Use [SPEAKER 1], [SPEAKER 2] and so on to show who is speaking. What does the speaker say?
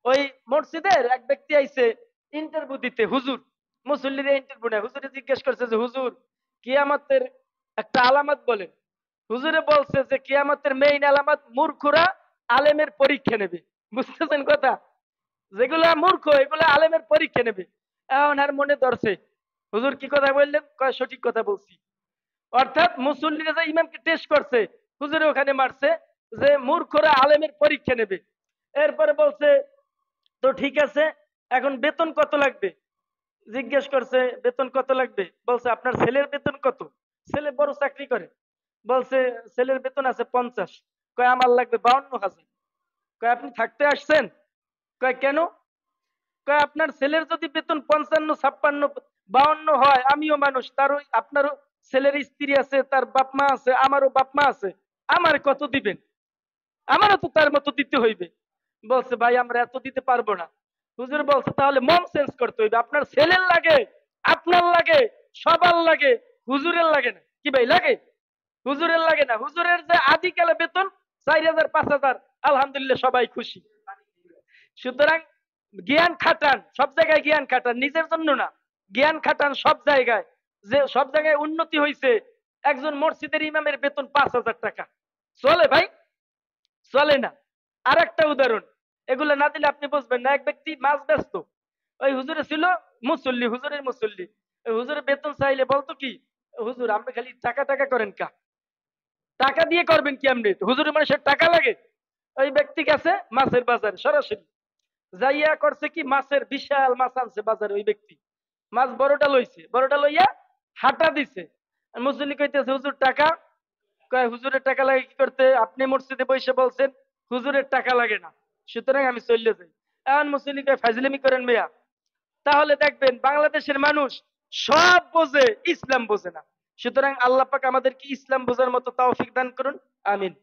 [SPEAKER 1] ওই মসজিদের এক ব্যক্তি আইছে ইন্টারভিউ দিতে, হুজুর মুসল্লির ইন্টারভিউ নেয়। হুজুরে জিজ্ঞেস করছে যে হুজুর কিয়ামতের একটা আলামত বলেন। হুজুরে বলছে যে কিয়ামতের মেইন আলামত মূর্খরা আলেমের পরীক্ষা নেবে। বুঝতেছেন কথা? যেগুলা মূর্খ এগুলা আলেমের পরীক্ষা নেবে। এখন আর মনে ধরছে হুজুর কি কথা বললেন, কয় সঠিক কথা বলছি। অর্থাৎ মুসল্লিরা যে ইমামকে টেস্ট করছে, হুজুরে ওখানে মারছে যে মূর্খরা আলেমের পরীক্ষা নেবে। এরপরে বলছে তো ঠিক আছে, এখন বেতন কত লাগবে? জিজ্ঞেস করছে বেতন কত লাগবে? বলছে আপনার ছেলের বেতন কত? ছেলে বড় চাকরি করে। বলছে ছেলের বেতন আছে 50। কয় আমার লাগবে 52,000। কয় আপনি থাকতে আসছেন? কয় কেন? কয় আপনার ছেলের যদি বেতন 55, 56, 52 হয়, আমিও মানুষ, তারও আপনারও ছেলের স্ত্রী আছে, তার বাপ মা আছে, আমারও বাপ মা আছে, আমার কত দিবেন? আমারও তো তার মতো দিতে হইবে। বলছে ভাই আমরা এত দিতে পারবো না। হুজুর বলছে তাহলে মন চেঞ্জ করতে হইবে, আপনার ছেলের লাগে, আপনার লাগে, সবার লাগে, হুজুরের লাগে না। কি ভাই লাগে? হুজুরের লাগে না। হুজুরের যে আদিকালে বেতন 4,000, 5,000, আলহামদুলিল্লাহ সবাই খুশি। সুতরাং জ্ঞান খাটান সব জায়গায়, জ্ঞান খাটান নিজের জন্য না, জ্ঞান খাটান সব জায়গায়। যে সব জায়গায় উন্নতি হয়েছে। একজন মসজিদের ইমামের বেতন 5,000 টাকা, চলে ভাই? চলে না। আর একটা উদাহরণ, এগুলো না দিলে আপনি বুঝবেন না। এক ব্যক্তি মাছ ব্যস্ত, ওই হুজুরে ছিল মুসল্লি, হুজুরের মুসল্লি। ওই হুজুরের বেতন চাইলে বলতো কি, হুজুর আপনি খালি টাকা টাকা করেন কা, টাকা দিয়ে করবেন কি আপনি? হুজুরের মানুষের টাকা লাগে। ওই ব্যক্তি গেছে মাছের বাজারে সরাসরি, যাইয়া করছে কি মাছের বিশাল মাছ আনছে বাজারে। ওই ব্যক্তি মাছ বড়টা লইছে, বড়টা লইয়া হাঁটা দিছে। আর মুসল্লি কইতেছে হুজুর টাকা। কয় হুজুরের টাকা লাগে কি করতে? আপনি মসজিদে বসে বলছেন হুজুরের টাকা লাগে না, সুতরাং আমি চলে যাই। এখন মুসল্লি কয় ফাজলামি করেন মেয়া। তাহলে দেখবেন বাংলাদেশের মানুষ সব বোঝে, ইসলাম বোঝে না। সুতরাং আল্লাহ পাক আমাদেরকে ইসলাম বোঝার মতো তৌফিক দান করুন। আমিন।